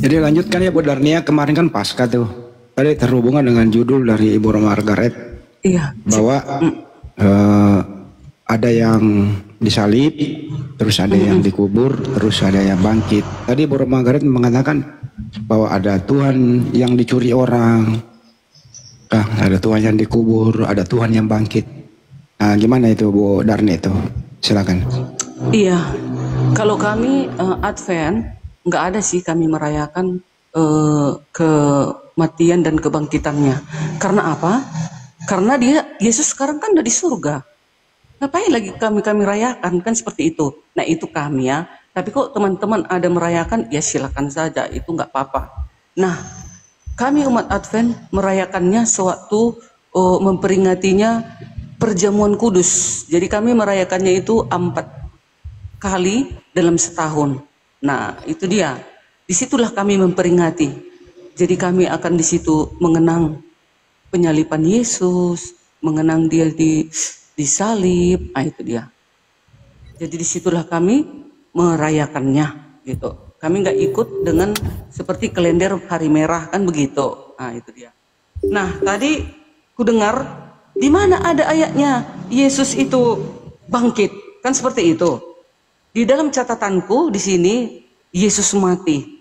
Jadi lanjutkan ya Bu Darnia, kemarin kan Pasca tuh. Tadi terhubungan dengan judul dari Ibu Margaret. Iya. Bahwa ada yang disalib, terus ada yang dikubur, terus ada yang bangkit. Tadi Ibu Margaret mengatakan bahwa ada Tuhan yang dicuri orang, ada Tuhan yang dikubur, ada Tuhan yang bangkit. Nah, gimana itu Bu Darni itu? Silakan. Iya, kalau kami Advent nggak ada sih kami merayakan kematian dan kebangkitannya. Karena apa? Karena Yesus sekarang kan udah di surga. Ngapain lagi kami rayakan, kan seperti itu. Nah itu kami ya. Tapi kok teman-teman ada merayakan, ya silakan saja, itu nggak apa-apa. Nah kami umat Advent merayakannya sewaktu memperingatinya perjamuan kudus. Jadi kami merayakannya itu 4 kali dalam setahun. Nah itu dia. Disitulah kami memperingati. Jadi kami akan di situ mengenang penyaliban Yesus, mengenang dia disalib, itu dia. Jadi disitulah kami merayakannya, gitu. Kami nggak ikut dengan seperti kalender hari merah kan begitu. Nah itu dia. Nah tadi ku dengar di mana ada ayatnya Yesus itu bangkit, kan seperti itu. Di dalam catatanku di sini Yesus mati.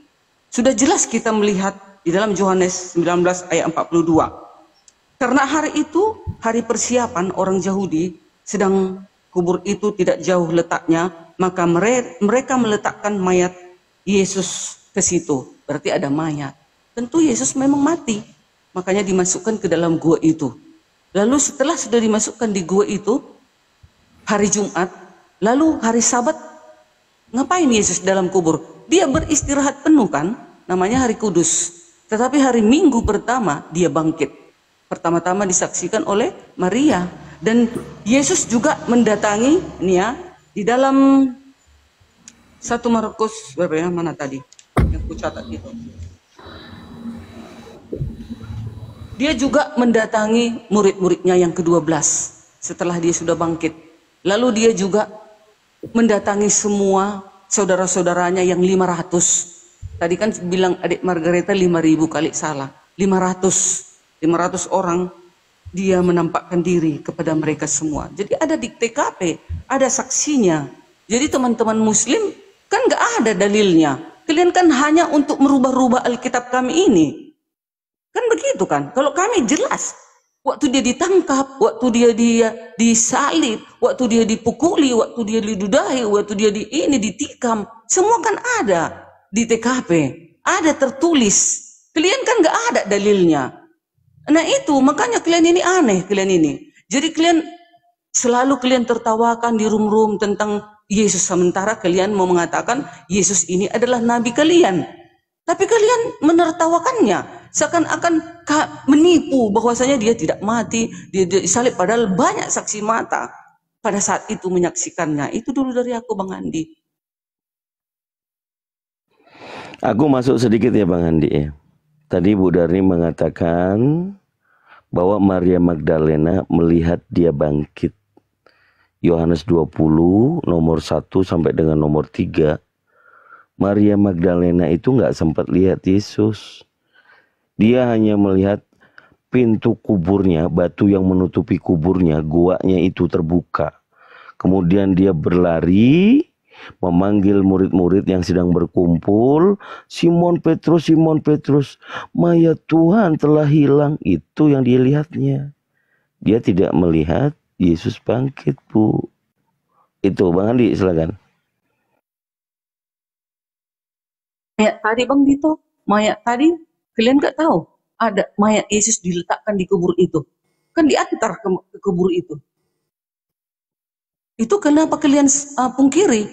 Sudah jelas kita melihat di dalam Yohanes 19 ayat 42. Karena hari itu hari persiapan orang Yahudi, sedang kubur itu tidak jauh letaknya, maka mereka meletakkan mayat Yesus ke situ. Berarti ada mayat. Tentu Yesus memang mati, makanya dimasukkan ke dalam gua itu. Lalu setelah sudah dimasukkan di gua itu, hari Jumat, lalu hari Sabat, ngapain Yesus dalam kubur? Dia beristirahat penuh kan, namanya hari kudus. Tetapi hari Minggu pertama dia bangkit. Pertama-tama disaksikan oleh Maria. Dan Yesus juga mendatangi, ini ya, di dalam 1 Markus, berapa ya, mana tadi? Yang ku catat itu. Dia juga mendatangi murid-muridnya yang ke-12 setelah dia sudah bangkit. Lalu dia juga mendatangi semua saudara-saudaranya yang 500. Tadi kan bilang adik Margareta 5.000 kali salah. 500 orang dia menampakkan diri kepada mereka semua. Jadi ada di TKP, ada saksinya. Jadi teman-teman muslim kan nggak ada dalilnya. Kalian kan hanya untuk merubah-rubah Alkitab kami ini. Kan begitu kan? Kalau kami jelas. Waktu dia ditangkap, waktu dia disalib, waktu dia dipukuli, waktu dia didudahi, waktu dia ditikam. Semua kan ada di TKP. Ada tertulis. Kalian kan nggak ada dalilnya. Nah itu, makanya kalian ini aneh, kalian ini. Jadi selalu kalian tertawakan di room-room tentang Yesus. Sementara kalian mau mengatakan Yesus ini adalah nabi kalian. Tapi kalian menertawakannya. Seakan-akan menipu bahwasanya dia tidak mati, dia disalib. Padahal banyak saksi mata pada saat itu menyaksikannya. Itu dulu dari aku, Bang Andi. Aku masuk sedikit ya Bang Andi ya. Tadi Bu Darni mengatakan bahwa Maria Magdalena melihat dia bangkit. Yohanes 20 nomor 1 sampai dengan nomor 3. Maria Magdalena itu nggak sempat lihat Yesus. Dia hanya melihat pintu kuburnya, batu yang menutupi kuburnya, guanya itu terbuka. Kemudian dia berlari memanggil murid-murid yang sedang berkumpul. Simon Petrus, mayat Tuhan telah hilang. Itu yang dia lihatnya. Dia tidak melihat Yesus bangkit, Bu. Itu Bang Andi, silakan. Mayat tadi Bang Dito, mayat tadi kalian nggak tahu ada mayat Yesus diletakkan di kubur itu. Kan diantar ke kubur itu. Itu kenapa kalian pungkiri?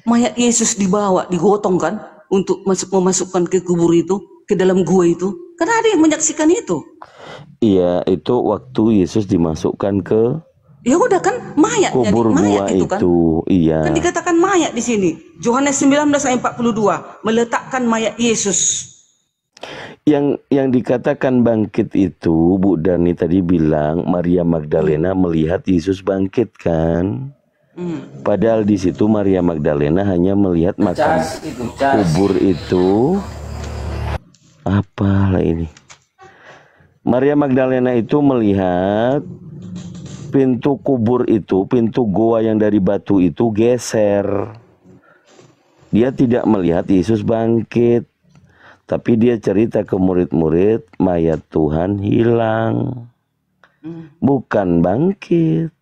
Mayat Yesus dibawa, digotong kan untuk memasukkan ke kubur itu, ke dalam gua itu. Karena ada yang menyaksikan itu. Iya, itu waktu Yesus dimasukkan ke ya udah kan mayat kubur mayat gua itu kan. Iya. Kan dikatakan mayat di sini. Yohanes 19 ayat 42 meletakkan mayat Yesus. Yang dikatakan bangkit itu Bu Dani tadi bilang Maria Magdalena melihat Yesus bangkit kan. Padahal di situ Maria Magdalena hanya melihat makam kubur itu Apalah ini? Maria Magdalena itu melihat pintu kubur itu, pintu goa yang dari batu itu geser. Dia tidak melihat Yesus bangkit, tapi dia cerita ke murid-murid, mayat Tuhan hilang, bukan bangkit.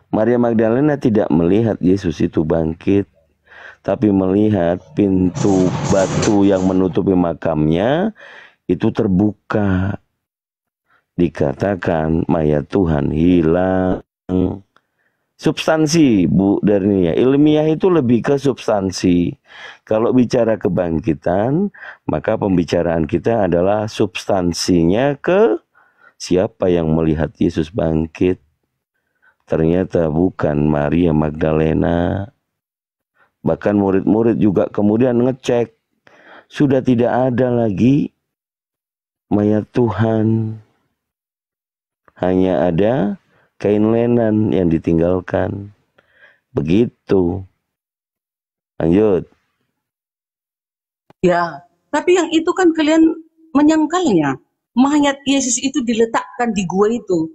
Maria Magdalena tidak melihat Yesus itu bangkit, tapi melihat pintu batu yang menutupi makamnya itu terbuka. Dikatakan mayat Tuhan hilang. Substansi, Bu Darnia. Ilmiah itu lebih ke substansi. Kalau bicara kebangkitan, maka pembicaraan kita adalah substansinya ke siapa yang melihat Yesus bangkit. Ternyata bukan Maria Magdalena. Bahkan murid-murid juga kemudian ngecek. Sudah tidak ada lagi mayat Tuhan. Hanya ada kain lenan yang ditinggalkan. Begitu. Lanjut. Ya, tapi yang itu kan kalian menyangkalnya. Mayat Yesus itu diletakkan di gua itu.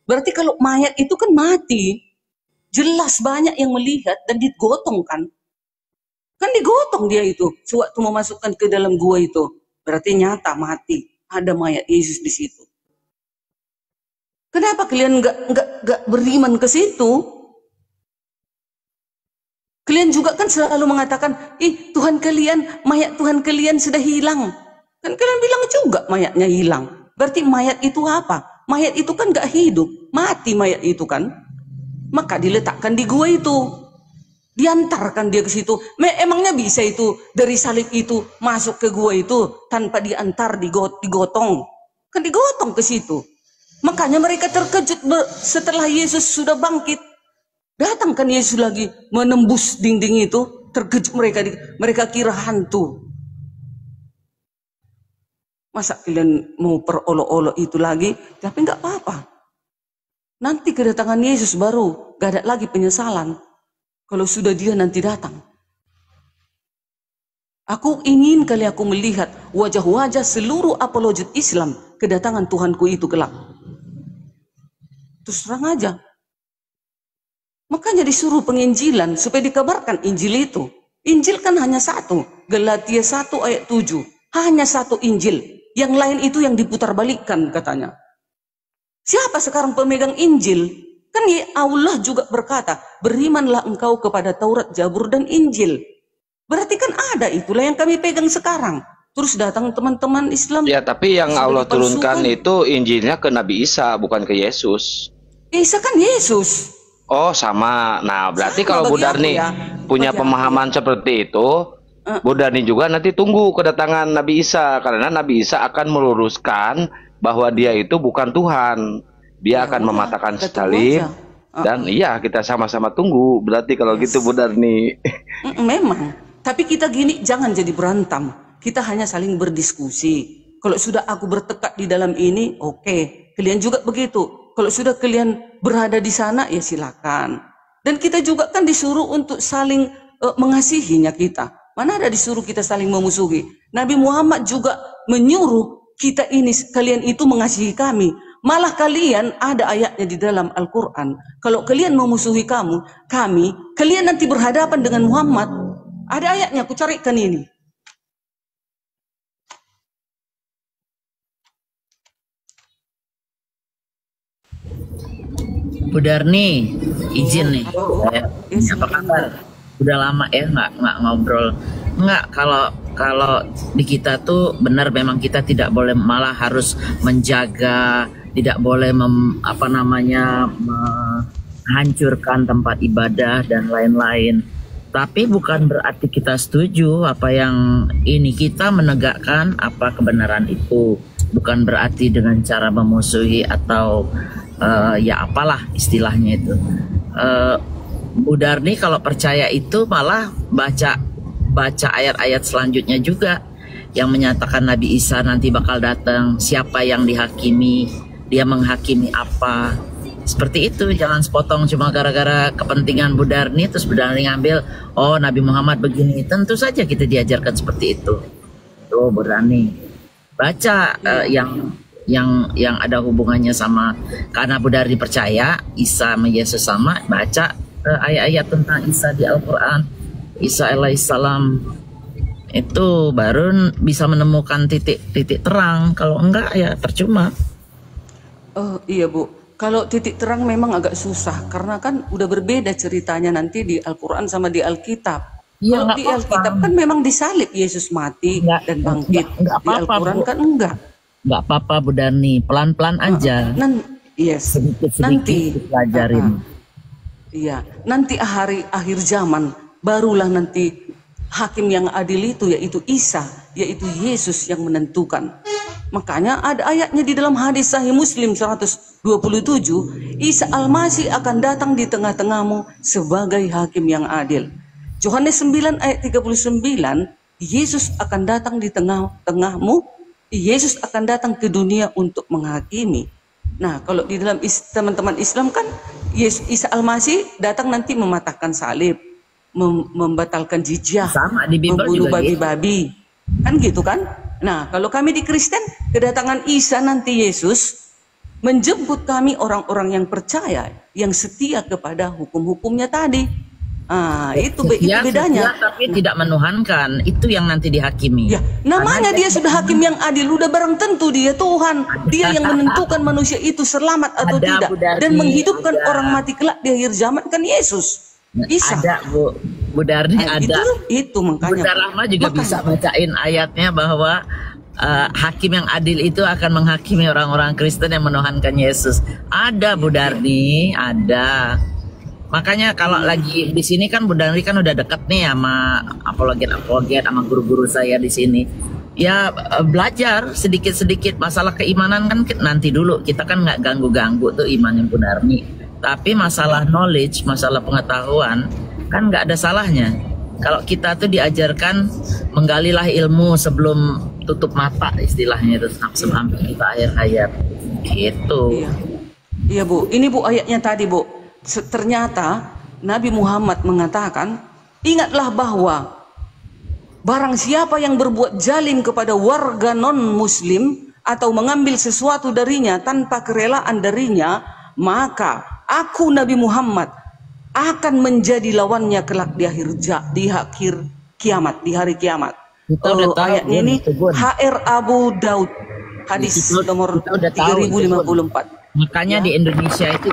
Berarti kalau mayat itu kan mati. Jelas banyak yang melihat dan digotong kan. Kan digotong dia itu. Sewaktu memasukkan ke dalam gua itu. Berarti nyata mati. Ada mayat Yesus di situ. Kenapa kalian nggak beriman ke situ? Kalian juga kan selalu mengatakan, Tuhan kalian, mayat Tuhan kalian sudah hilang. Kan kalian bilang juga mayatnya hilang. Berarti mayat itu apa? Mayat itu kan nggak hidup, mati mayat itu kan. Maka diletakkan di gua itu. Diantarkan dia ke situ. Emangnya bisa itu dari salib itu masuk ke gua itu tanpa diantar digotong? Kan digotong ke situ. Makanya mereka terkejut setelah Yesus sudah bangkit. Datangkan Yesus lagi menembus dinding itu. Terkejut mereka kira hantu. Masa kalian mau perolok-olok itu lagi? Tapi nggak apa-apa. Nanti kedatangan Yesus baru gak ada lagi penyesalan. Kalau sudah dia nanti datang. Aku ingin kali aku melihat wajah-wajah seluruh apologet Islam kedatangan Tuhanku itu kelak. Terus terang aja. Makanya disuruh penginjilan supaya dikabarkan Injil itu. Injil kan hanya satu. Galatia 1 ayat 7. Hanya satu Injil. Yang lain itu yang diputarbalikkan katanya. Siapa sekarang pemegang Injil? Kan Allah juga berkata, berimanlah engkau kepada Taurat, Zabur, dan Injil. Berarti kan ada itulah yang kami pegang sekarang. Terus datang teman-teman Islam. Ya, tapi yang Allah turunkan itu Injilnya ke Nabi Isa, bukan ke Yesus. Isa kan Yesus. Oh, sama. Nah, berarti Sama kalau Bu bagi aku Darni ya. punya Bagi aku pemahaman seperti itu, Bu Darni juga nanti tunggu kedatangan Nabi Isa. Karena Nabi Isa akan meluruskan bahwa dia itu bukan Tuhan. Dia Ya akan udah, mematahkan kita tunggu salib. aja. Dan iya, kita sama-sama tunggu. Berarti kalau gitu Bu Darni. Memang. Tapi kita gini, jangan jadi berantem. Kita hanya saling berdiskusi. Kalau sudah aku bertekad di dalam ini, oke. Kalian juga begitu. Kalau sudah kalian berada di sana, ya silakan. Dan kita juga kan disuruh untuk saling mengasihinya kita. Mana ada disuruh kita saling memusuhi. Nabi Muhammad juga menyuruh kita ini, kalian itu mengasihi kami. Malah kalian ada ayatnya di dalam Al-Quran. Kalau kalian memusuhi kami, kalian nanti berhadapan dengan Muhammad. Ada ayatnya, aku carikan ini. Bu Darni, izin nih. Apa kabar? Udah lama ya nggak ngobrol. Nggak, kalau di kita tuh benar memang kita tidak boleh, malah harus menjaga, tidak boleh menghancurkan tempat ibadah dan lain-lain. Tapi bukan berarti kita setuju apa yang ini, kita menegakkan apa kebenaran itu. Bukan berarti dengan cara memusuhi atau ya apalah istilahnya itu. Bu Darni kalau percaya itu malah baca ayat-ayat selanjutnya juga yang menyatakan Nabi Isa nanti bakal datang, siapa yang dihakimi, dia menghakimi apa. Seperti itu, jangan sepotong cuma gara-gara kepentingan Bu Darni terus Bu Darni ngambil, oh Nabi Muhammad begini. Tentu saja kita diajarkan seperti itu. itu berani baca yang ada hubungannya sama, karena Budari percaya Isa sama Yesus sama, baca ayat-ayat tentang Isa di Al-Quran, Isa alaihissalam, itu baru bisa menemukan titik terang. Kalau enggak ya percuma. Oh iya Bu, kalau titik terang memang agak susah karena kan udah berbeda ceritanya nanti di Al-Quran sama di Alkitab. Iya, Kalau di Alkitab kan memang disalib, Yesus mati dan bangkit. Enggak Di Al-Quran kan enggak. Enggak apa-apa Bu Darni, pelan-pelan aja. Yes. Sedikit-sedikit Nanti dipelajarin. Iya, nanti akhir zaman barulah nanti hakim yang adil itu yaitu Isa, yaitu Yesus yang menentukan. Makanya ada ayatnya di dalam hadis Sahih Muslim 127, Isa Al-Masih akan datang di tengah-tengahmu sebagai hakim yang adil. Yohanes 9 ayat 39, Yesus akan datang di tengah-tengahmu, Yesus akan datang ke dunia untuk menghakimi. Nah, kalau di dalam teman-teman Islam kan Isa Al-Masih datang nanti mematahkan salib, membatalkan jizyah, sama di Bible membunuh juga babi-babi. Kan gitu kan? Nah, kalau kami di Kristen, kedatangan Isa nanti Yesus menjemput kami orang-orang yang percaya, yang setia kepada hukum-hukumnya tadi. Itu bedanya. Setia, tapi tidak menuhankan, itu yang nanti dihakimi. Ya, namanya dia sudah hakim yang adil, udah barang tentu dia Tuhan. Dia yang menentukan manusia itu selamat atau tidak, dan menghidupkan orang mati kelak di akhir zaman kan Yesus. Bisa. Ada Bu Darni, ada. Itu makanya. Bunda Rahma juga bisa bacain ayatnya bahwa hakim yang adil itu akan menghakimi orang-orang Kristen yang menuhankan Yesus. Ada Bu Darni, ada. Makanya kalau lagi di sini kan Bu Darni kan udah deket nih sama apologet sama guru-guru saya di sini. Ya belajar sedikit-sedikit masalah keimanan kan nanti dulu, kita kan nggak ganggu-ganggu tuh imannya Bu Darni. Tapi masalah knowledge, masalah pengetahuan kan nggak ada salahnya. Kalau kita tuh diajarkan menggalilah ilmu sebelum tutup mata, istilahnya itu sampai kita akhir hayat gitu. Iya Bu, ini Bu ayatnya tadi Bu. Ternyata Nabi Muhammad mengatakan, ingatlah bahwa barang siapa yang berbuat zalim kepada warga non-muslim atau mengambil sesuatu darinya tanpa kerelaan darinya, maka aku Nabi Muhammad akan menjadi lawannya kelak di akhir kiamat, di hari kiamat. Ayatnya ini HR Abu Daud, hadis nomor 3054. Makanya di Indonesia itu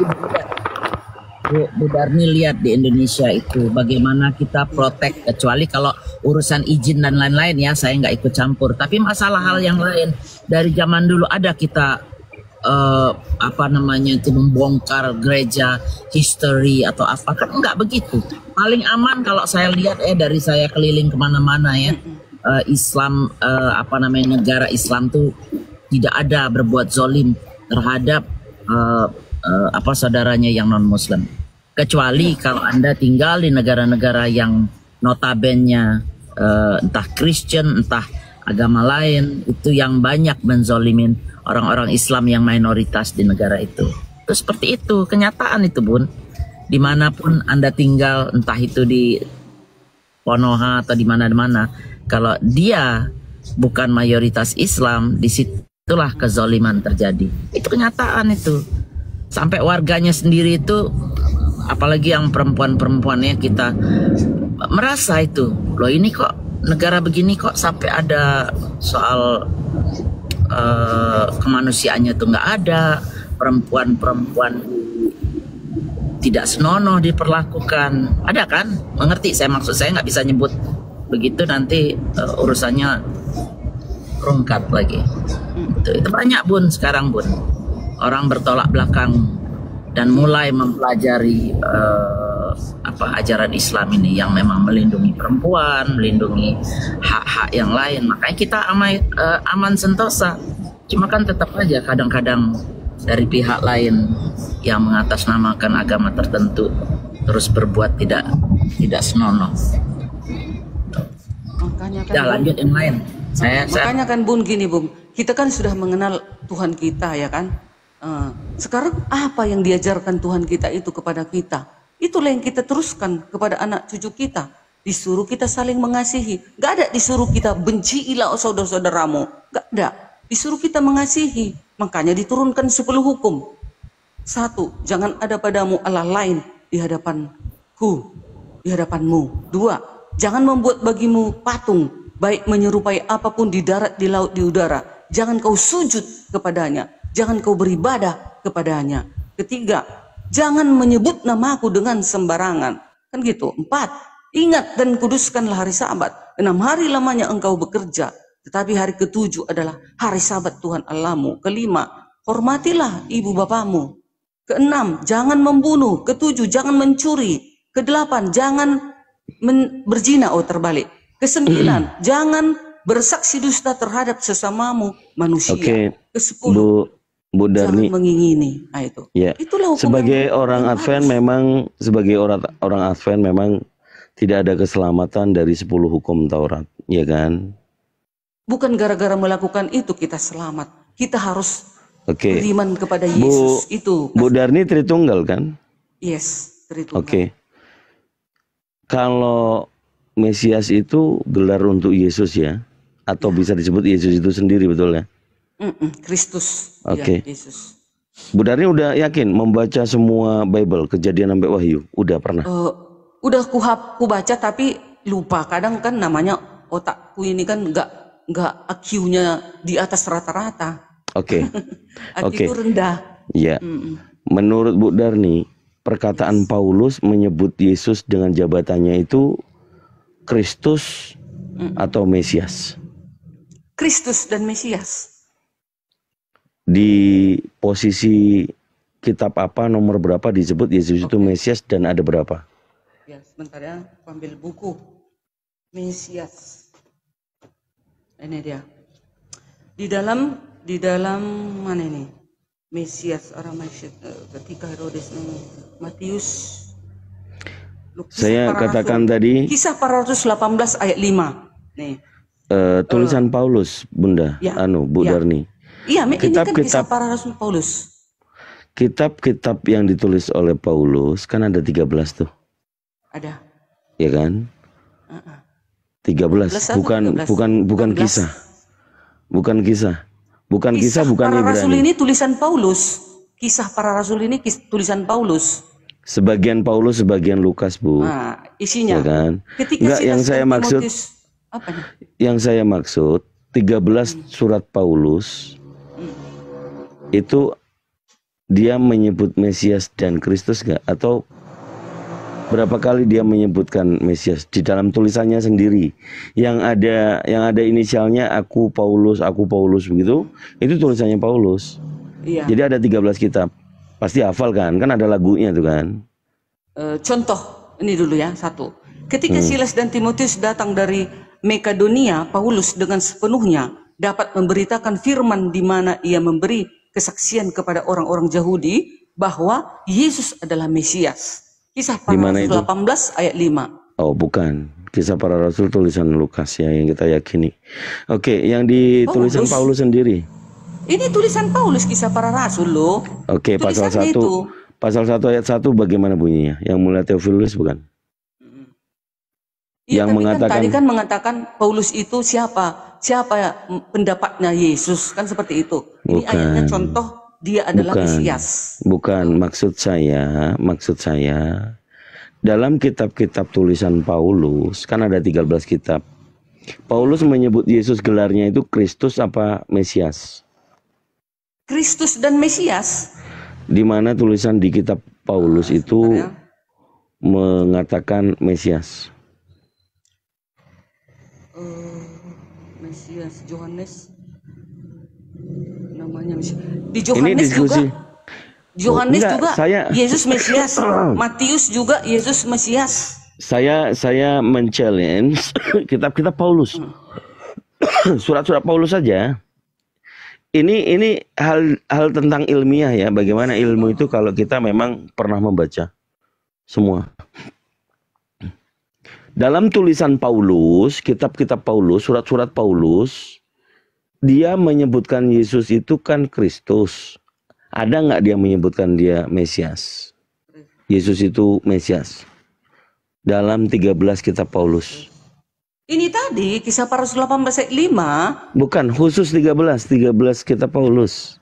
Bu Darni lihat di Indonesia itu bagaimana kita protek, kecuali kalau urusan izin dan lain-lain ya saya nggak ikut campur. Tapi masalah hal yang lain dari zaman dulu ada kita itu membongkar gereja, history atau apa, kan nggak begitu. Paling aman kalau saya lihat dari saya keliling kemana-mana ya, Islam negara Islam tuh tidak ada berbuat zolim terhadap saudaranya yang non Muslim, kecuali kalau Anda tinggal di negara-negara yang notabene entah Kristen entah agama lain, itu yang banyak menzolimin orang-orang Islam yang mayoritas di negara itu. Itu seperti itu kenyataan itu Bun, dimanapun Anda tinggal, entah itu di Konoha atau di mana-mana, kalau dia bukan mayoritas Islam, disitulah kezoliman terjadi. Itu kenyataan itu. Sampai warganya sendiri itu, apalagi yang perempuan-perempuannya, kita merasa itu, loh ini kok negara begini kok sampai ada soal kemanusiaannya tuh nggak ada, perempuan-perempuan tidak senonoh diperlakukan. Ada kan? Mengerti saya maksud saya, nggak bisa nyebut begitu nanti urusannya rungkat lagi. Itu banyak Bun sekarang Bun. Orang bertolak belakang dan mulai mempelajari ajaran Islam ini yang memang melindungi perempuan, melindungi hak-hak yang lain. Makanya kita aman sentosa. Cuma kan tetap aja kadang-kadang dari pihak lain yang mengatasnamakan agama tertentu terus berbuat tidak senonoh. Makanya kan lanjut yang lain. Makanya kan Bun gini Bun, kita kan sudah mengenal Tuhan kita ya kan. Sekarang apa yang diajarkan Tuhan kita itu kepada kita? Itulah yang kita teruskan kepada anak cucu kita. Disuruh kita saling mengasihi. Gak ada disuruh kita bencilah saudara-saudaramu. Gak ada. Disuruh kita mengasihi. Makanya diturunkan 10 hukum. 1. Jangan ada padamu Allah lain di hadapanku, di hadapanmu. 2. Jangan membuat bagimu patung, baik menyerupai apapun di darat, di laut, di udara. Jangan kau sujud kepadanya. Jangan kau beribadah kepadanya. 3. Jangan menyebut namaku dengan sembarangan. Kan gitu. 4. Ingat dan kuduskanlah hari Sabat. 6 hari lamanya engkau bekerja, tetapi hari ke-7 adalah hari Sabat Tuhan Allahmu. 5. Hormatilah ibu bapamu. 6. Jangan membunuh. 7. Jangan mencuri. 8. Jangan berzina. Terbalik. 9. Jangan bersaksi dusta terhadap sesamamu manusia. Oke. 10. Bu Darni, jangan mengingini. Itu. Ya. Itulah hukum Sebagai yang orang Advent memang Advent memang tidak ada keselamatan dari 10 hukum Taurat, ya kan? Bukan gara-gara melakukan itu kita selamat. Kita harus Oke. beriman kepada Yesus. Itu. Bu Darni Tritunggal kan? Yes, Tritunggal. Oke. Kalau Mesias itu gelar untuk Yesus ya? Atau bisa disebut Yesus itu sendiri, betul ya? Kristus. Oke. Ya, Yesus. Bu Darni udah yakin membaca semua Bible, Kejadian sampai Wahyu? Udah pernah? Udah ku baca tapi lupa. Kadang kan namanya otakku ini kan nggak IQ-nya di atas rata-rata. Oke. IQ rendah. Ya. Menurut Bu Darni, perkataan Paulus menyebut Yesus dengan jabatannya itu Kristus atau Mesias? Kristus dan Mesias. Di posisi kitab apa, nomor berapa disebut Yesus itu Mesias dan ada berapa? Ya, sebentar ya, aku ambil buku. Mesias. Ini dia. Di dalam mana ini? Mesias orang Mesias ketika Herodes Matius. Saya katakan tadi Kisah para Rasul 18 ayat 5. Nih. Tulisan Paulus, Bunda, ya, Bu Darni. Iya, ini kan kisah para Rasul Paulus. Kitab-kitab yang ditulis oleh Paulus kan ada 13 tuh. Ada. Ya kan? 13, bukan kisah. Bukan kisah. Bukan kisah, bukan para Ibrani. Rasul ini tulisan Paulus. Kisah para Rasul ini tulisan Paulus. Sebagian Paulus, sebagian Lukas, Bu. Nah, isinya. Ya kan? Enggak, yang saya maksud apa nih? Yang saya maksud 13 surat Paulus itu dia menyebut Mesias dan Kristus enggak? Atau berapa kali dia menyebutkan Mesias di dalam tulisannya sendiri? Yang ada inisialnya aku Paulus begitu, itu tulisannya Paulus. Iya. Jadi ada 13 kitab. Pasti hafal kan? Kan ada lagunya tuh kan. Contoh ini dulu ya, 1. Ketika Silas dan Timotius datang dari Makedonia, Paulus dengan sepenuhnya dapat memberitakan firman di mana ia memberi kesaksian kepada orang-orang Yahudi bahwa Yesus adalah Mesias. Kisah para Rasul 18 ayat 5. Oh, bukan. Kisah para Rasul tulisan Lukas ya yang kita yakini. Oke, yang di tulisan Paulus sendiri. Ini tulisan Paulus, Kisah para Rasul loh. Oke, pasal 1. Pasal 1 ayat 1 bagaimana bunyinya? Yang mulia Theophilus bukan? Iya, yang mengatakan tadi kan mengatakan Paulus itu siapa pendapatnya Yesus, kan seperti itu. Ini ayatnya contoh dia adalah Mesias. Bukan, maksud saya dalam kitab-kitab tulisan Paulus kan ada 13 kitab. Paulus menyebut Yesus gelarnya itu Kristus apa Mesias? Kristus dan Mesias. Di mana tulisan di kitab Paulus itu mengatakan Mesias? Mesias, Yohanes namanya Mesias. Di Yohanes juga Yohanes juga Yesus Mesias. Matius juga Yesus Mesias. Saya men-challenge kitab-kitab Paulus. Surat-surat Paulus saja. Ini hal tentang ilmiah ya. Bagaimana ilmu itu kalau kita memang pernah membaca semua. Dalam tulisan Paulus, kitab-kitab Paulus, surat-surat Paulus, dia menyebutkan Yesus itu kan Kristus. Ada nggak dia menyebutkan dia Mesias? Yesus itu Mesias. dalam 13 kitab Paulus? Ini tadi Kisah Para Rasul 18 ayat 5. Bukan, khusus 13 kitab Paulus.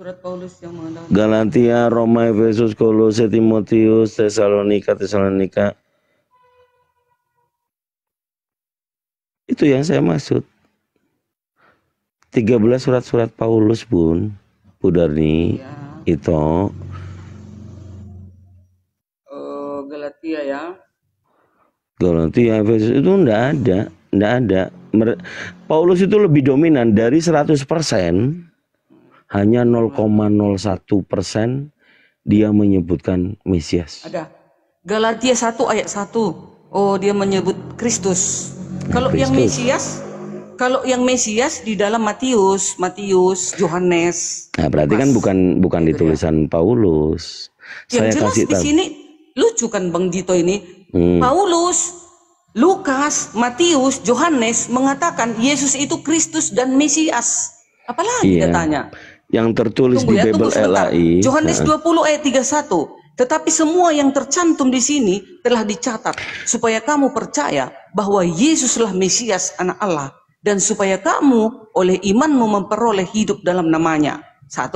Surat Paulus yang mengandalkan Galatia, Roma, Efesus, Kolose, Timotius, Tesalonika. Itu yang saya maksud. 13 surat-surat Paulus, Bun. Bu Darni, ya. itu Galatia ya. Galatia, Efesus itu enggak ada. Paulus itu lebih dominan dari 100%. Hanya 0,01% dia menyebutkan Mesias. Ada. Galatia 1 ayat 1. Oh, dia menyebut Kristus. Kalau yang Mesias di dalam Matius, Yohanes. Nah, berarti kan bukan di tulisan Paulus. Yang Saya jelas kasih di tahu. sini lucu kan Bang Dito ini. Paulus, Lukas, Matius, Yohanes mengatakan Yesus itu Kristus dan Mesias. Apalagi dia tanya? Yang tertulis Tunggu di Bible sebentar. LAI. Yohanes 20 ayat 31. Tetapi semua yang tercantum di sini telah dicatat supaya kamu percaya bahwa Yesuslah Mesias Anak Allah dan supaya kamu oleh imanmu memperoleh hidup dalam namanya. 1.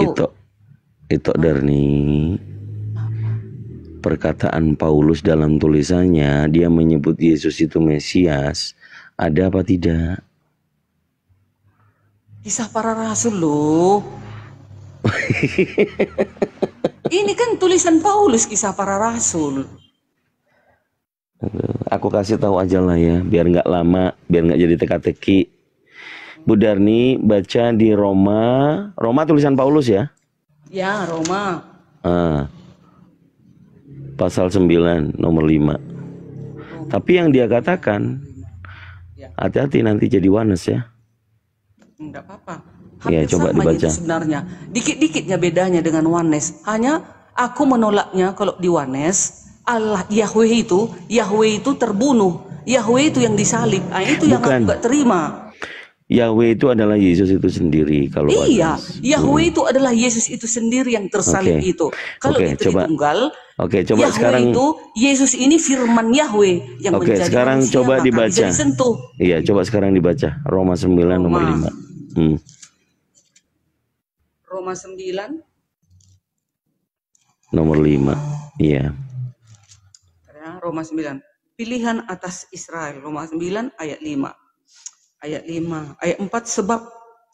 Itu Darni. Perkataan Paulus dalam tulisannya, dia menyebut Yesus itu Mesias, ada apa tidak? Kisah Para Rasul loh. Ini kan tulisan Paulus, Kisah Para Rasul. Aku kasih tahu aja lah ya, biar nggak lama, biar nggak jadi teka-teki. Bu Darni baca di Roma tulisan Paulus ya? Ya, Roma. Pasal 9 nomor 5. Tapi yang dia katakan, hati-hati nanti jadi wanes ya. Enggak apa-apa. Ya, coba sama dibaca. itu sebenarnya. Dikit-dikitnya bedanya dengan Wanes. Hanya aku menolaknya kalau di Wanes, Allah Yahweh itu terbunuh. Yahweh itu yang disalib. Itu yang aku gak terima. Yahweh itu adalah Yesus itu sendiri kalau Iya, Wanes. Yahweh itu adalah Yesus itu sendiri yang tersalib itu. Kalau di Tritunggal, coba Yahweh sekarang itu Yesus ini firman Yahweh yang menjadi sekarang manusia, coba maka dibaca. bisa disentuh. Iya, coba sekarang dibaca Roma 9 nomor 5. Roma 9 nomor 5. Iya. Ya, Roma 9. Pilihan atas Israel. Roma 9 ayat 5. Ayat 4,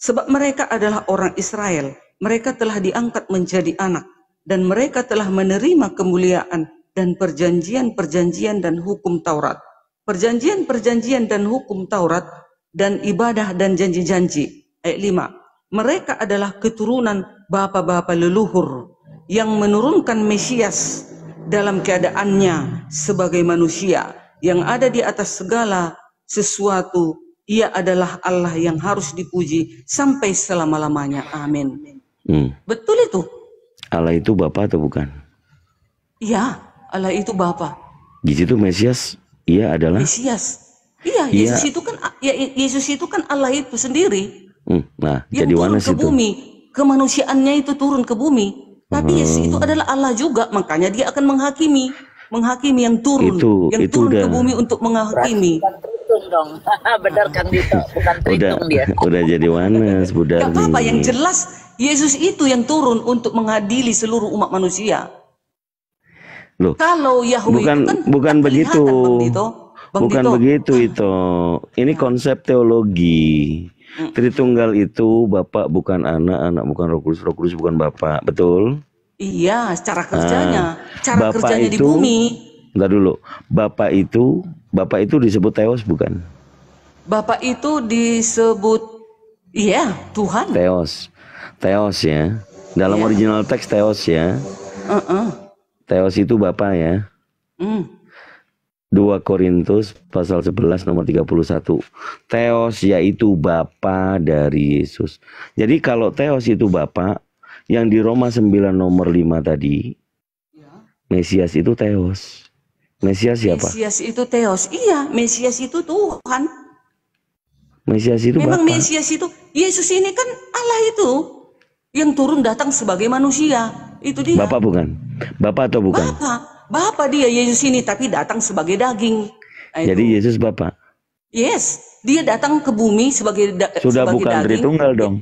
sebab mereka adalah orang Israel. Mereka telah diangkat menjadi anak dan mereka telah menerima kemuliaan dan perjanjian-perjanjian dan hukum Taurat. Perjanjian-perjanjian dan hukum Taurat dan ibadah dan janji-janji. Ayat 5. Mereka adalah keturunan bapa-bapa leluhur yang menurunkan Mesias dalam keadaannya sebagai manusia yang ada di atas segala sesuatu. Ia adalah Allah yang harus dipuji sampai selama-lamanya. Amin. Betul itu? Allah itu Bapa atau bukan? Iya, Allah itu Bapa. Di situ Mesias, ia adalah Mesias. Iya, Yesus itu kan Allah itu sendiri. Nah, yang jadi turun Wanes ke itu. bumi, kemanusiaannya itu turun ke bumi. Tapi Yesus itu adalah Allah juga, makanya dia akan menghakimi yang turun, Itu turun udah. ke bumi untuk menghakimi. Bukan Tritung dong. Benar Kang Dito, bukan Tritung dia. Udah jadi Wanes, Bu Gak Darni. apa-apa, yang jelas Yesus itu yang turun untuk mengadili seluruh umat manusia. Loh, Kalau Yahweh bukan tak begitu. kelihatan, Bang Dito. Bukan begitu itu. Ini konsep teologi. Tritunggal itu Bapak bukan anak, anak bukan Roh Kudus bukan Bapak, betul? Iya, cara kerjanya, cara Bapak kerjanya di itu, bumi. Bentar dulu. Bapak itu disebut Theos bukan? Bapak itu disebut, iya, Tuhan. Theos ya. Dalam original teks Theos ya. Theos itu Bapak ya. 2 Korintus pasal 11 nomor 31. Theos yaitu Bapa dari Yesus. Jadi kalau Theos itu Bapa, yang di Roma 9 nomor 5 tadi, Mesias itu Theos. Mesias siapa? Mesias itu Theos. Iya, Mesias itu Tuhan. Mesias itu Memang Bapa. Mesias itu, Yesus ini kan Allah itu yang turun datang sebagai manusia. Itu dia. Bapak bukan? Bapak atau bukan? Bapa dia Yesus ini, tapi datang sebagai daging. Nah, Jadi itu. Yesus Bapa. Yes, dia datang ke bumi sebagai Sudah sebagai bukan daging. Tritunggal dong.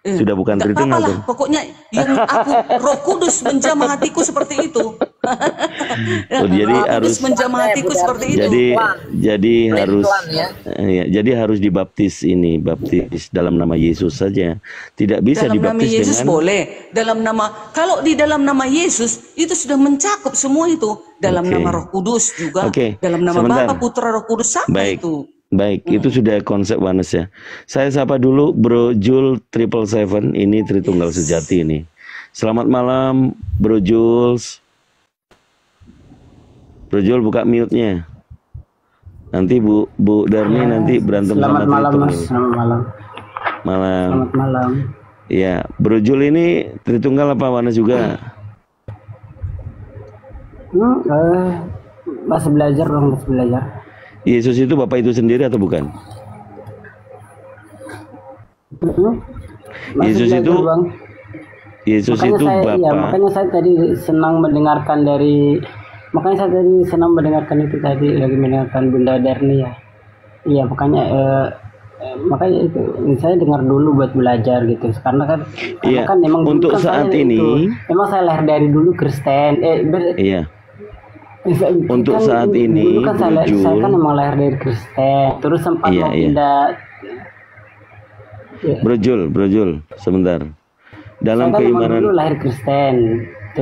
Sudah bukan Nggak Tritunggal apa-apa lah, dong. pokoknya yang aku Roh Kudus menjamah hatiku seperti itu. Oh, jadi Roh harus Kudus menjamah hatiku seperti itu. jadi harus ya. ya, jadi harus dibaptis ini, baptis dalam nama Yesus saja. Tidak bisa Dalam nama dibaptis Yesus dengan boleh. Kalau di dalam nama Yesus itu sudah mencakup semua itu. Dalam Oke. nama Roh Kudus juga. Oke, Dalam nama sebentar. Bapa, Putra, Roh Kudus sama Baik. itu. Baik, itu sudah konsep Wanes ya. Saya sapa dulu Bro Jul 777, ini Tritunggal sejati ini. Selamat malam Bro Jules. Bro Jul buka mute-nya. Nanti Bu Darni nanti berantem Selamat sama malam Tritunggal. Mas, selamat malam. Malam. Selamat malam. Ya, Bro Jul ini Tritunggal apa Wanes juga? Masih belajar dong, masih belajar. Yesus itu Bapak itu sendiri atau bukan? Masih Yesus belajar, itu Bang. Yesus Makanya itu saya, Bapa. iya, makanya saya tadi senang mendengarkan itu tadi lagi mendengarkan Bunda Darni ya. Iya, makanya itu saya dengar dulu buat belajar gitu. Karena Iya, kan memang dulu untuk kan saat saya ini- memang saya lahir dari dulu Kristen. Iya. Untuk Kan saat ini, dulu kan saya Jul, kan memang lahir dari Kristen. Terus sempat Iya, mau iya. pindah. Bro Jul, sebentar. Dalam Saya kan memang dulu keimanan, lahir Kristen.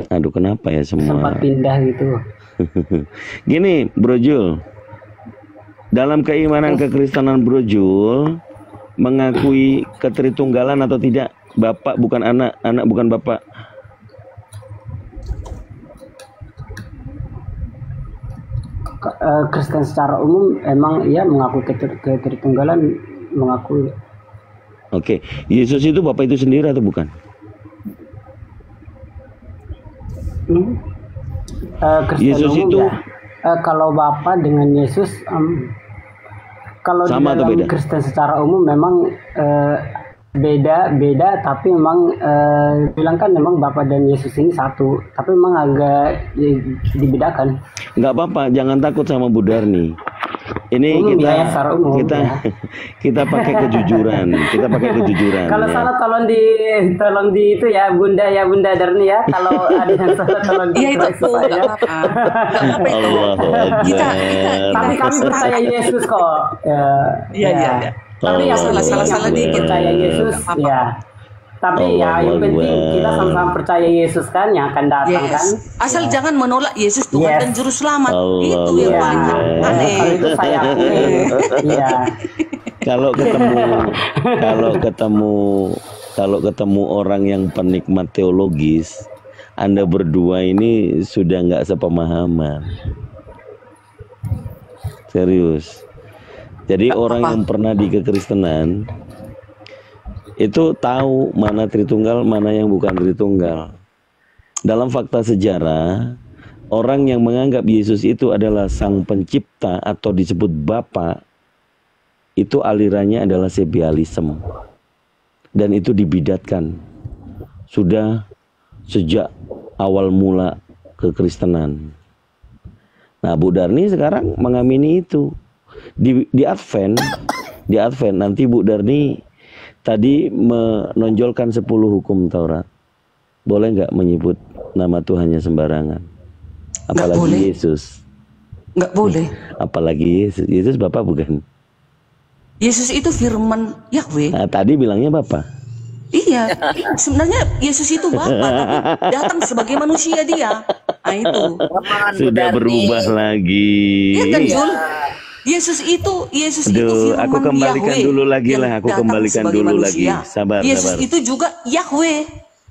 aduh kenapa ya semua? Sempat pindah gitu. Gini, Bro Jul. Dalam keimanan kekristenan Bro Jul mengakui ketritunggalan atau tidak? Bapak bukan anak, anak bukan bapak. Kristen secara umum emang ya mengakui ketritunggalan, mengakui. Oke, Yesus itu Bapak itu sendiri atau bukan? Kristen Yesus umum itu- ya. Kalau Bapa dengan Yesus kalau di Sama atau dalam beda? Kristen secara umum memang beda tapi memang bilang kan memang Bapa dan Yesus ini satu, tapi memang agak dibedakan. Nggak apa-apa, jangan takut sama Bu Darni. Ini Umum kita ya, secara umum, kita ya. kita pakai kejujuran, kita pakai kejujuran. Kalau ya. salah tolong di itu ya Bunda Darni ya. Kalau ada yang salah tolong Iya itu dikoreksi tuh, saya. nggak apa-apa. Nggak apa-apa itu. Allahu Kita Akbar. Tapi kami percaya Yesus kok. Iya, iya, iya. Tapi yang Salah-salah yang dikit. percaya Yesus Nggak apa-apa. ya. Tapi ya yang Allahu penting Akbar. kita sama-sama percaya Yesus kan yang akan datang kan. Yes. Asal jangan menolak Yesus Tuhan Yes. dan Juru Selamat. Allah Itu yang Iya. paling Kalau aneh. itu saya akui. Iya. Kalau ketemu orang yang penikmat teologis, Anda berdua ini sudah nggak sepemahaman. Serius. Jadi orang yang pernah di kekristenan itu tahu mana Tritunggal, mana yang bukan Tritunggal. Dalam fakta sejarah, orang yang menganggap Yesus itu adalah sang pencipta atau disebut Bapa, itu alirannya adalah sebialisme. Dan itu dibidatkan. Sudah sejak awal mula kekristenan. Nah, Bu Darni sekarang mengamini itu. Di Advent nanti Bu Darni tadi menonjolkan 10 hukum Taurat. Boleh nggak menyebut nama Tuhannya sembarangan? Apalagi boleh. Yesus. Nggak boleh. Apalagi Yesus. Yesus Bapak bukan? Yesus itu firman Yahweh. Nah, tadi bilangnya Bapak. Iya, sebenarnya Yesus itu Bapa, tapi datang sebagai manusia dia. Nah itu. Sudah berubah lagi. Iya kan Jul? Yesus itu Aduh, firman aku kembalikan Yahweh dulu lagi yang lah, aku datang kembalikan sebagai dulu manusia. lagi. Sabar, Yesus sabar. itu juga Yahweh,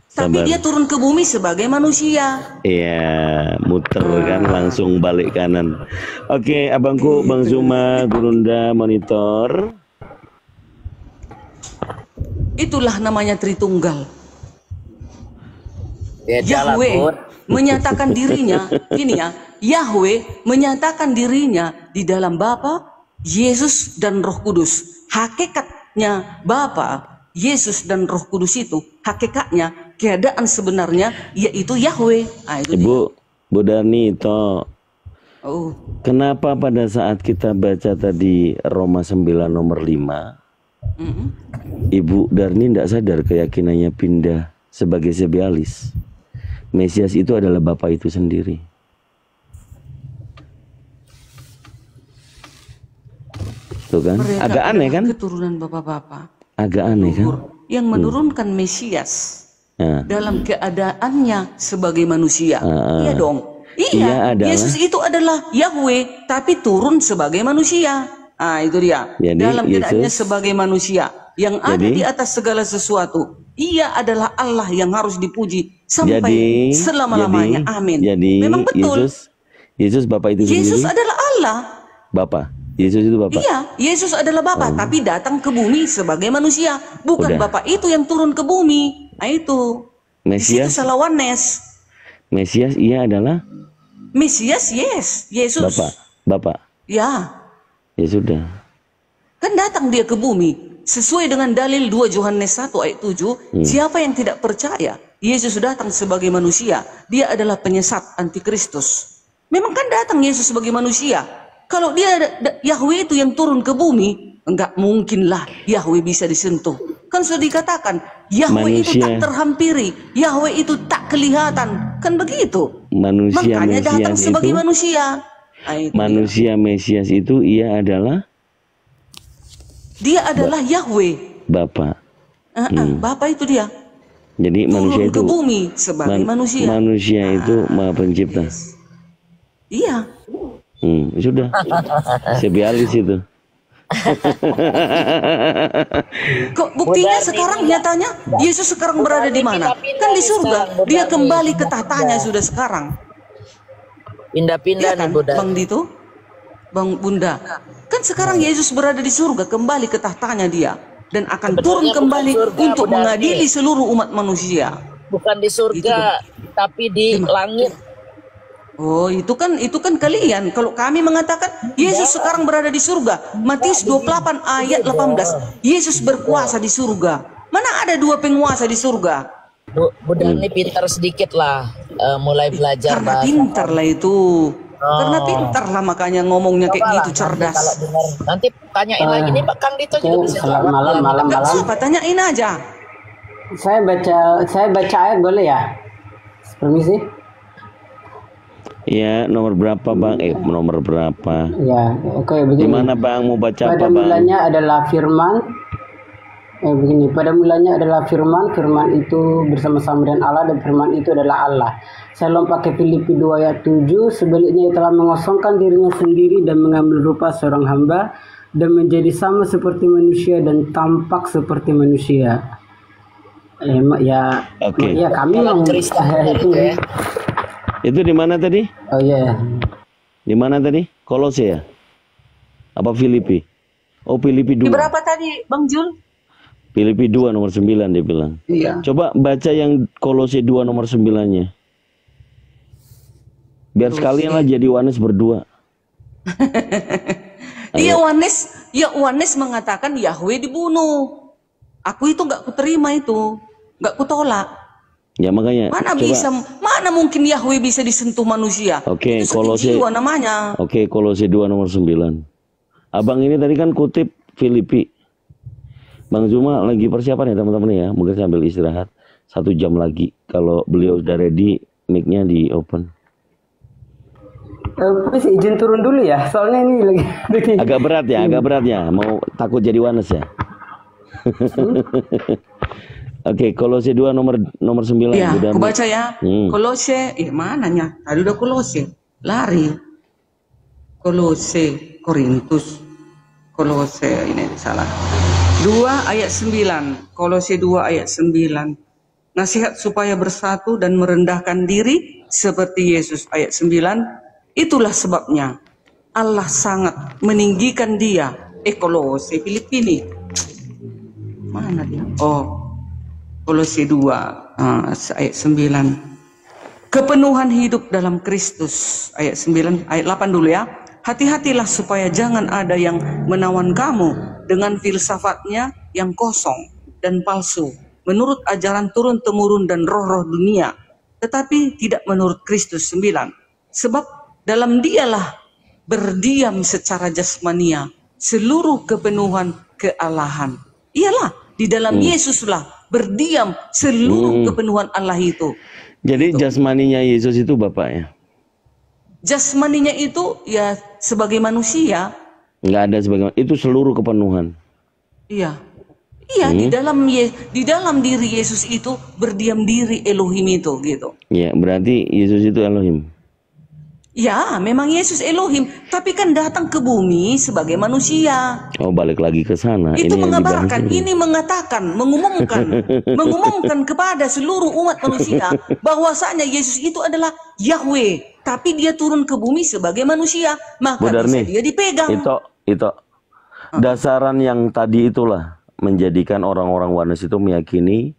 tapi Sabar. dia turun ke bumi sebagai manusia. Iya, muter kan langsung balik kanan. Oke, abangku Bang Zuma, Gurunda monitor. Itulah namanya Tritunggal. Beda lah, Yahweh Bud. menyatakan dirinya, gini ya, Yahweh menyatakan dirinya di dalam Bapa, Yesus dan Roh Kudus. Hakikatnya Bapa, Yesus dan Roh Kudus itu, hakikatnya keadaan sebenarnya yaitu Yahweh. Nah, itu dia. Bu Darni toh. Oh, Kenapa pada saat kita baca tadi Roma 9 nomor 5, Ibu Darni tidak sadar keyakinannya pindah sebagai sebialis. Mesias itu adalah Bapak itu sendiri. Tuh kan? mereka Agak aneh adalah kan? keturunan bapak-bapak. Agak aneh kan? Yang menurunkan Mesias Nah, dalam keadaannya sebagai manusia. Iya dong. Ia Iya, adalah- Yesus itu adalah Yahweh, tapi turun sebagai manusia. Ah, itu dia. Jadi, Dalam keadaannya Yesus- sebagai manusia yang ada Jadi- di atas segala sesuatu. Ia adalah Allah yang harus dipuji sampai jadi selama-lamanya. Amin. Jadi Memang betul. Yesus Bapak itu Yesus sendiri. adalah Allah. Bapak. Yesus itu Bapak. Iya, Yesus adalah Bapa, tapi datang ke bumi sebagai manusia. Bukan Udah. Bapa itu yang turun ke bumi. Nah itu. Di situ Mesias, salah oneness. Mesias ia adalah Mesias, yes. Yesus. Bapak. Ya. Ya sudah. Kan datang dia ke bumi. Sesuai dengan dalil 2 Yohanes 1 ayat 7. Siapa yang tidak percaya Yesus datang sebagai manusia, dia adalah penyesat antikristus. Memang kan datang Yesus sebagai manusia. Kalau dia Yahweh itu yang turun ke bumi, enggak mungkinlah Yahweh bisa disentuh. Kan sudah dikatakan, Yahweh itu Manusia. tak terhampiri, Yahweh itu tak kelihatan. Kan begitu. Manusia Makanya datang Mesias sebagai itu, manusia. Nah, itu manusia Mesias itu ia adalah dia adalah Yahweh. Bapak. Bapa itu dia. Jadi manusia Turun ke itu bumi sebagai manusia. Manusia itu Maha Pencipta. Iya. Sudah. Sebialis itu. Kok buktinya sekarang nyatanya Yesus sekarang berada di mana? Kan di surga. Dia kembali ke tahtanya sudah sekarang. Pindah-pindah Iya kan, nih Bunda. Bang Dito? Bang Bunda. Kan sekarang Yesus berada di surga, kembali ke tahtanya dia. Dan akan turun Sebenarnya kembali bukan surga, untuk Bunda. mengadili seluruh umat manusia. Bukan di surga, tapi di langit. Oh, itu kan kalian. Kalau kami mengatakan Yesus sekarang berada di surga. Matius 28 ayat 18. Yesus berkuasa di surga. Mana ada 2 penguasa di surga? Bunda ini pintar sedikit lah, mulai belajar Karena bahasa. pintar lah itu. Karena pintar lah makanya ngomongnya kayak gitu, cerdas. Kalau dengar, nanti tanyain lagi nih Pak Kang Dito juga bisa jawab. malam. Gak apa, tanyain aja. Saya baca ayat boleh ya? Permisi. Ya, nomor berapa Bang? Nomor berapa? Ya, oke begini. Gimana Bang? Mau baca Pada apa Bang? mulanya adalah firman. Begini, pada mulanya adalah firman, firman itu bersama-sama dengan Allah dan firman itu adalah Allah. Saya lompat ke Filipi 2 ayat 7, sebaliknya ia telah mengosongkan dirinya sendiri dan mengambil rupa seorang hamba dan menjadi sama seperti manusia dan tampak seperti manusia. Oke. Ya kami yang itu. ya. Itu di mana tadi? Oh iya. Di mana tadi? Kolose ya? Apa Filipi? Oh, Filipi 2. Berapa tadi, Bang Jul? Filipi 2 nomor 9 dia bilang. Iya. Coba baca yang Kolose 2 nomor 9-nya. Biar sekalian lah jadi Yohanes berdua. Yohanes mengatakan Yahweh dibunuh. Aku itu nggak kuterima itu, nggak kutolak. Ya makanya Mana mungkin Yahweh bisa disentuh manusia? Oke, Itu sakit Kolose. jiwa namanya. Oke, Kolose 2 nomor 9. Abang ini tadi kan kutip Filipi. Bang Zuma lagi persiapan ya teman-teman ya. Mungkin sambil istirahat 1 jam lagi. Kalau beliau udah ready, mic-nya di open. Please izin turun dulu ya, soalnya ini lagi. Agak berat ya. Mau takut jadi Yohanes ya. Oke, Kolose 2 nomor 9. Ya, Udah, aku baca ya. Kolose, mananya? Tadi udah Kolose. Lari. Kolose, Korintus. Kolose, ini salah. 2 ayat 9. Kolose 2 ayat 9. Nasihat supaya bersatu dan merendahkan diri seperti Yesus. Ayat 9. Itulah sebabnya Allah sangat meninggikan dia. Kolose, Filipini. Mana dia? Oh, Kolose 2 ayat 9. Kepenuhan hidup dalam Kristus. Ayat 9, ayat 8 dulu ya. Hati-hatilah supaya jangan ada yang menawan kamu dengan filsafatnya yang kosong dan palsu, menurut ajaran turun-temurun dan roh-roh dunia, tetapi tidak menurut Kristus. 9. Sebab dalam dialah berdiam secara jasmania seluruh kepenuhan kealahan. Iyalah, di dalam Yesuslah berdiam seluruh kepenuhan Allah itu. Jadi Gitu. jasmaninya Yesus itu Bapaknya. Jasmaninya itu ya sebagai manusia. Nggak ada sebagaimana. Itu seluruh kepenuhan. Iya. Iya, di dalam diri Yesus itu berdiam diri Elohim itu gitu. Ya, berarti Yesus itu Elohim. Ya, memang Yesus Elohim, tapi kan datang ke bumi sebagai manusia. Oh, balik lagi ke sana. Itu Ini yang mengabarkan, dibahas ini mengatakan, mengumumkan kepada seluruh umat manusia bahwasanya Yesus itu adalah Yahweh, tapi dia turun ke bumi sebagai manusia, maka Benar bisa nih. dia dipegang. Itu dasaran yang tadi itulah menjadikan orang-orang Oneness itu meyakini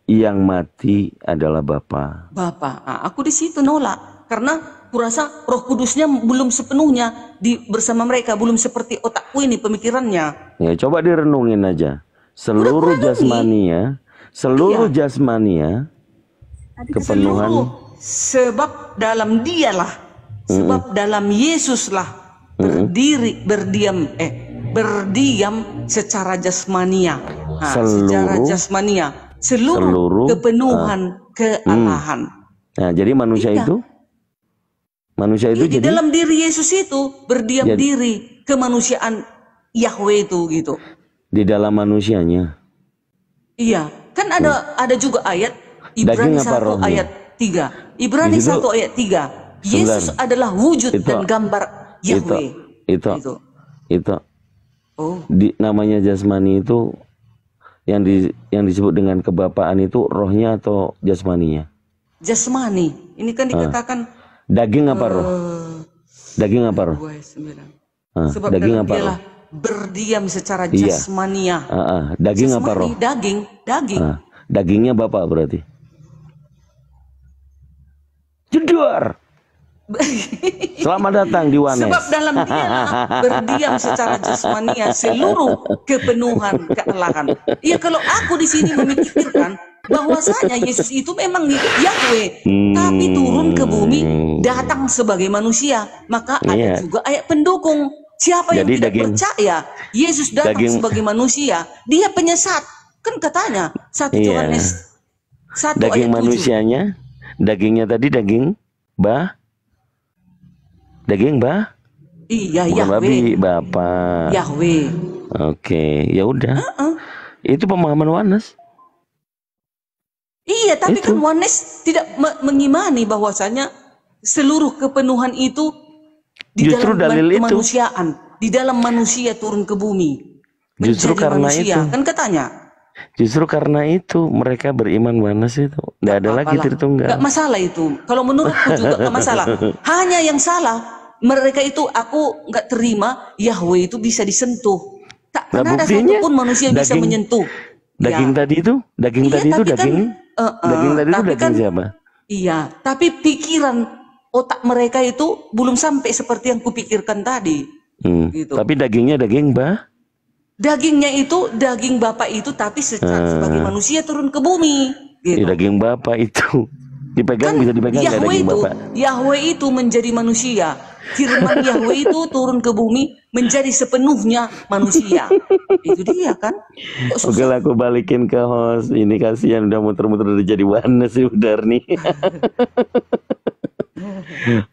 yang mati adalah Bapa. Bapak, aku di situ nolak karena kurasa Roh Kudusnya belum sepenuhnya bersama mereka, belum seperti otakku ini pemikirannya. Ya, coba direnungin aja. Seluruh jasmania, jasmania kepenuhan. Sebab dalam dialah, sebab dalam Yesuslah berdiam secara jasmania. Secara jasmania seluruh kepenuhan kealahan. Nah, jadi manusia itu di jadi dalam diri Yesus itu berdiam diri kemanusiaan Yahweh itu gitu. Di dalam manusianya. Iya, kan ada juga ayat Ibrani 1 ayat 3. Ibrani 1 ayat 3. Yesus adalah wujud dan gambar Yahweh. Itu. Oh. Namanya jasmani itu yang disebut dengan kebapaan itu rohnya atau jasmaninya? Jasmani. Ini kan dikatakan daging apa roh? Daging apa roh? Sebab daging dalam apa dialah berdiam secara jasmania. Daging jasmani, apa roh? Daging. Dagingnya Bapak berarti. Jedor. Selamat datang di Oneness. Sebab dalam dialah berdiam secara jasmania seluruh kepenuhan kealahan. Ya, kalau aku di sini memikirkan bahwasanya Yesus itu memang Yahweh, tapi turun ke bumi, datang sebagai manusia, maka ada juga ayat pendukung. Siapa yang tidak percaya Yesus datang sebagai manusia, dia penyesat. Kan katanya 1 Yohanes 1 daging ayat 7. manusianya, dagingnya tadi daging daging Iya, bukan Yahweh. babi, Bapak. Yahweh. Oke, ya udah. Itu pemahaman Oneness. Iya, tapi kan Oneness tidak mengimani bahwasanya seluruh kepenuhan itu di Justru dalam dalil kemanusiaan, di dalam manusia turun ke bumi. Justru karena manusia. itu. Kan katanya. Justru karena itu mereka beriman Oneness itu. Nggak ada lagi Tritunggal. Nggak masalah itu. Kalau menurutku juga nggak masalah. Hanya yang salah mereka itu, aku nggak terima Yahweh itu bisa disentuh. Tak pernah ada satupun manusia bisa menyentuh. Daging tadi itu, daging tadi itu daging siapa? Iya, tapi pikiran otak mereka itu belum sampai seperti yang kupikirkan tadi. Gitu. Tapi dagingnya daging Dagingnya itu daging Bapak itu, tapi sebagai manusia turun ke bumi. Gitu. Daging Bapak itu dipegang, bisa dipegang nggak daging Bapak? Yahweh itu menjadi manusia. Firman Yahweh itu turun ke bumi menjadi sepenuhnya manusia. Itu dia kan. Oke lah, aku balikin ke host. Ini kasihan udah muter-muter udah jadi Oneness sih udah nih.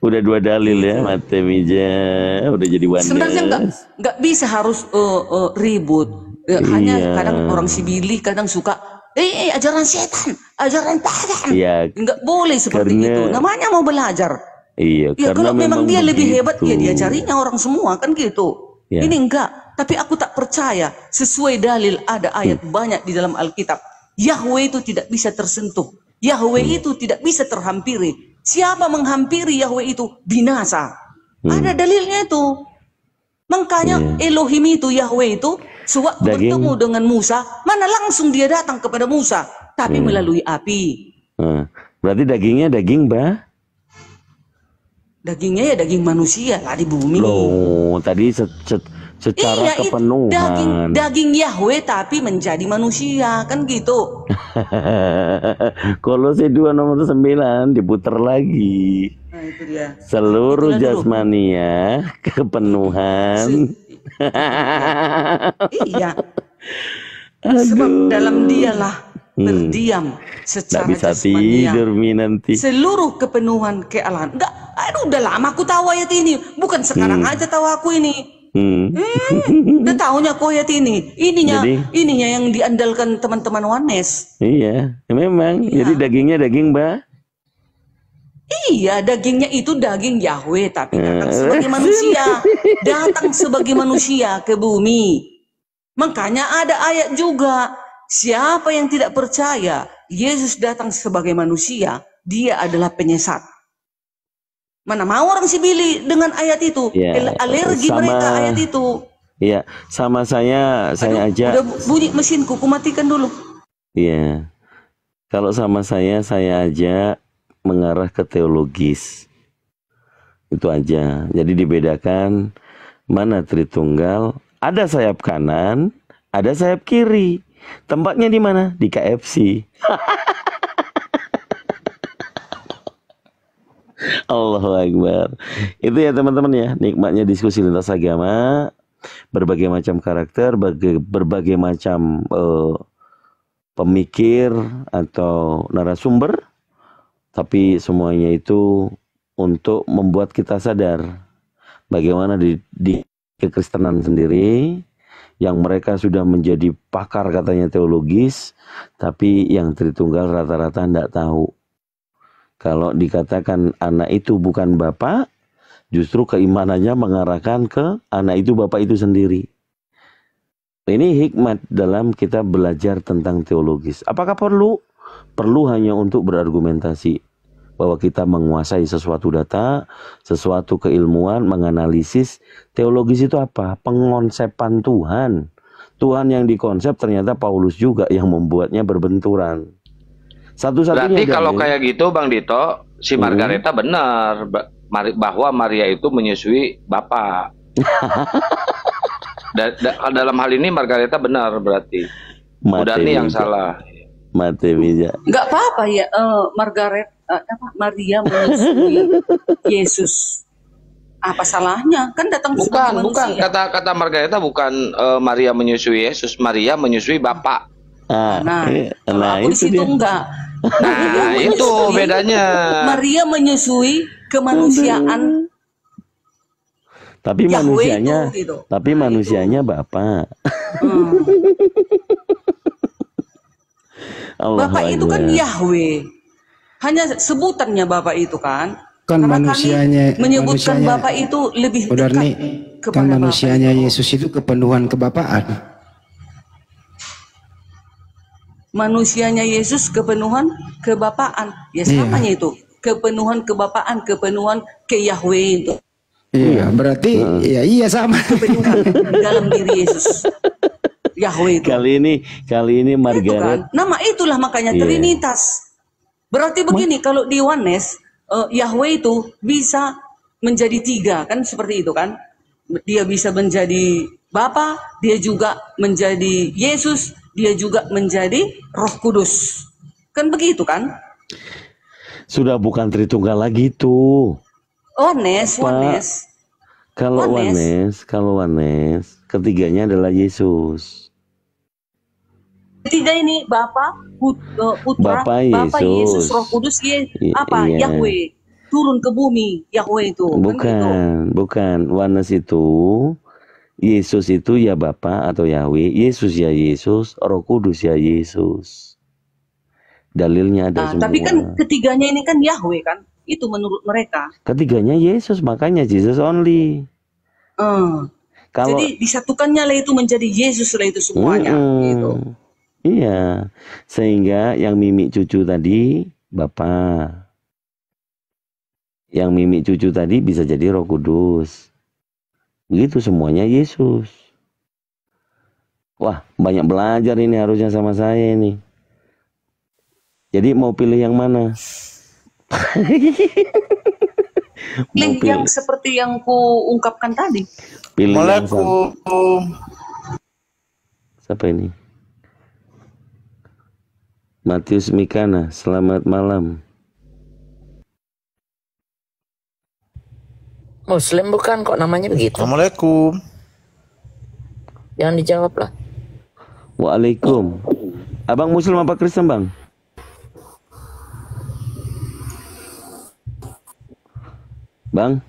Udah 2 dalil ya, Mate Mija udah jadi Oneness. Sebenarnya nggak bisa harus ribut. Hanya kadang orang Sibili kadang suka ajaran setan, ajaran pagan. Iya. Nggak boleh seperti itu. Namanya mau belajar. Iya. Ya kalau memang dia lebih hebat, ya dia begitu. carinya orang semua kan gitu. Ya. Ini enggak. Tapi aku tak percaya. Sesuai dalil ada ayat banyak di dalam Alkitab. Yahweh itu tidak bisa tersentuh. Yahweh itu tidak bisa terhampiri. Siapa menghampiri Yahweh itu binasa. Ada dalilnya itu. Makanya Elohim itu, Yahweh itu, sewaktu bertemu dengan Musa, mana langsung dia datang kepada Musa, tapi melalui api. Berarti dagingnya daging Dagingnya ya daging manusia lah di bumi. Loh, tadi secara kepenuhan. Daging Yahweh tapi menjadi manusia, kan gitu. Kolose 2:9 diputar lagi. itu dia. Seluruh Itulah dulu. jasmania, kepenuhan. Iya. Sebab dalam dialah berdiam Nggak secara bisa jasmania tidur Mi nanti. seluruh kepenuhan kealahan. Enggak, aduh udah lama aku tahu ayat ini. Bukan sekarang aja tahu aku ini. Udah tahunya kok ayat ini. Ininya yang diandalkan teman-teman Wanes. Iya, memang. Iya. Jadi dagingnya daging Iya, dagingnya itu daging Yahweh, tapi datang sebagai manusia. Datang sebagai manusia ke bumi. Makanya ada ayat juga. Siapa yang tidak percaya Yesus datang sebagai manusia, dia adalah penyesat. Mana mau orang si Billy dengan ayat itu? Ya, Alergi mereka ayat itu. Iya, sama saya aja. Udah bunyi mesinku, kumatikan dulu. Iya. Kalau sama saya aja mengarah ke teologis. Itu aja. Jadi dibedakan mana Tritunggal, ada sayap kanan, ada sayap kiri. Tempatnya di mana? Di KFC. Allahu Akbar. Itu ya teman-teman ya, nikmatnya diskusi lintas agama, berbagai macam karakter, berbagai macam pemikir atau narasumber, tapi semuanya itu untuk membuat kita sadar bagaimana di kekristenan sendiri yang mereka sudah menjadi pakar katanya teologis, tapi yang Tritunggal rata-rata tidak tahu. Kalau dikatakan anak itu bukan bapak, justru keimanannya mengarahkan ke anak itu bapak itu sendiri. Ini hikmat dalam kita belajar tentang teologis. Apakah perlu? Perlu hanya untuk berargumentasi bahwa kita menguasai sesuatu data, sesuatu keilmuan, menganalisis. Teologis itu apa? Pengonsepan Tuhan. Tuhan yang dikonsep ternyata Paulus juga yang membuatnya berbenturan. Berarti kalau kayak gitu Bang Dito, si Margareta benar bahwa Maria itu menyusui Bapak. Dalam hal ini Margareta benar berarti. Udarni yang salah. Mate bija. Enggak apa-apa ya, Maria menyusui Yesus. Apa salahnya? Kan datang sebagai manusia. Bukan. Kata Margareta bukan Maria menyusui Yesus, Maria menyusui Bapak. Nah aku di situ enggak. Nah, itu bedanya. Maria menyusui kemanusiaan. Tapi manusianya, itu, gitu. Tapi manusianya Bapak. Bapak itu kan Yahweh. Hanya sebutannya Bapak itu kan. Kan karena manusianya menyebutkan Bapak itu lebih dekat kepada kan manusianya Bapak Yesus itu kepenuhan kebapaan. Manusianya Yesus kepenuhan kebapaan. Ya samanya itu. Kepenuhan kebapaan, kepenuhan ke Yahweh itu. Iya, berarti iya sama. Kepenuhan dalam diri Yesus. Yahweh itu. Kali ini Margaret. Kan? Nama itulah makanya Trinitas. Berarti begini, kalau di Yohanes Yahweh itu bisa menjadi 3 kan seperti itu kan? Dia bisa menjadi Bapa, dia juga menjadi Yesus, dia juga menjadi Roh Kudus. Kan begitu kan? Sudah bukan Tritunggal lagi tuh. Ones. Kalau Wanes, ketiganya adalah Yesus. Ketiga ini Bapa, Putra, Bapa Yesus, Roh Kudus, Yahweh turun ke bumi, Yahweh itu. Bukan. Wanes itu Yesus itu ya Bapa atau Yahweh, Yesus ya Yesus, Roh Kudus ya Yesus. Dalilnya ada semua. Tapi kan ketiganya ini kan Yahweh kan? Itu menurut mereka. Ketiganya Yesus, makanya Jesus only. Jadi disatukannya lah itu menjadi Yesus lah itu semuanya. Gitu. Iya, sehingga yang Mimi cucu tadi Bapa, yang Mimi cucu tadi bisa jadi Roh Kudus. Begitu semuanya Yesus. Wah, banyak belajar ini harusnya sama saya ini. Jadi mau pilih yang mana? Pilih yang seperti yang ku ungkapkan tadi. Pilih yang siapa ini? Matius Mikana, selamat malam. Muslim bukan kok namanya begitu? Assalamualaikum. Jangan dijawab lah. Waalaikum. Abang Muslim apa Kristen bang? Bang,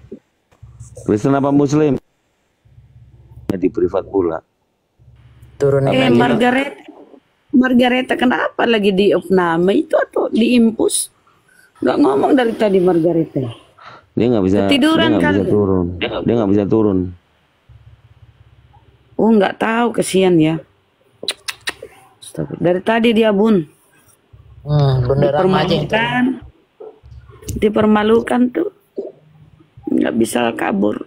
Kristen apa Muslim? Di privat pula. Turun Margareta kenapa lagi di opname itu atau di impus? Nggak ngomong dari tadi Margareta. Dia nggak bisa. Ketiduran dia nggak kali. bisa turun. Dia nggak bisa turun. Oh nggak tahu, kesian ya. Dari tadi dia bun. Beneran aja itu. Dipermalukan tuh. Nggak bisa kabur.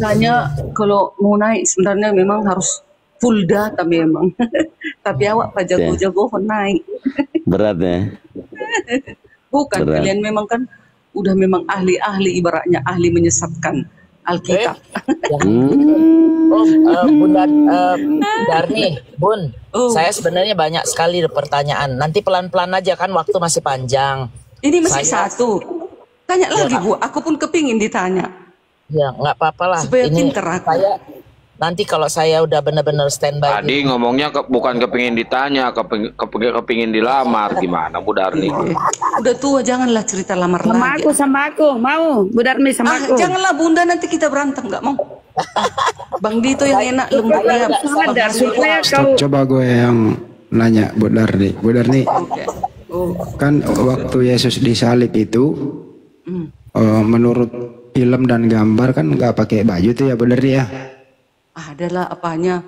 Hanya kalau mau naik sebenarnya memang harus full data memang. Tapi awak pak jago-jago naik. Berat ya. Bukan, Berat. kalian memang kan udah memang ahli-ahli, ibaratnya ahli menyesatkan Alkitab. Bunda Darni, Bun, saya sebenarnya banyak sekali pertanyaan. Nanti pelan-pelan aja kan, waktu masih panjang. Ini masih satu. Tanya lagi Bu, aku pun kepingin ditanya. Ya nggak apa-apa lah. Supaya Ini pinter aku. saya nanti kalau saya udah benar-benar standby. Tadi ngomongnya bukan kepingin ditanya, kepingin dilamar, gimana Bu Darni? Udah tua, janganlah cerita lamar lagi. Sama aku, mau Bu Darmi sama aku. Janganlah Bunda, nanti kita berantem, nggak mau. Bang Dito yang enak lembutnya. Sadar supaya kau. Coba gue yang nanya Bu Darni. Bu Darni, kan waktu Yesus disalib itu, menurut film dan gambar kan nggak pakai baju tuh ya Bu Darni ya? Adalah apanya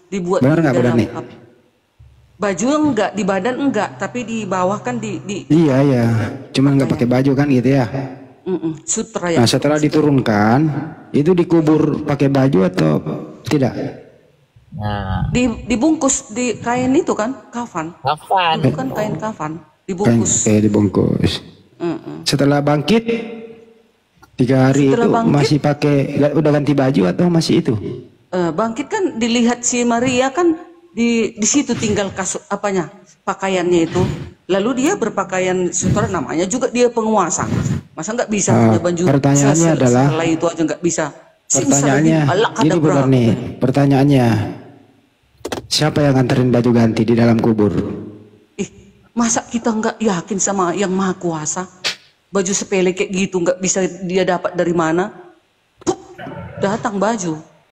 dibuat. Benar nggak Bu Darni? Baju enggak, di badan enggak, tapi di bawah kan di Iya ya, cuman nggak pakai baju kan gitu ya? sutra ya. Nah setelah diturunkan itu dikubur pakai baju atau tidak? Nah, Dibungkus di kain itu kan, kafan. Kafan. Itu kan kain kafan, Kan dibungkus. kayak dibungkus. Setelah bangkit 3 hari Setelah itu bangkit, masih pakai, udah ganti baju atau masih itu? bangkit kan dilihat si Maria kan di situ tinggal pakaiannya itu. Lalu dia berpakaian sutra, namanya juga dia penguasa. Masa nggak bisa punya baju? Pertanyaannya adalah, setelah itu aja nggak bisa. pertanyaannya ini benar nih, pertanyaannya siapa yang nganterin baju ganti di dalam kubur? Masa kita nggak yakin sama yang maha kuasa? Baju sepele kayak gitu nggak bisa dia dapat dari mana? Pup, datang baju.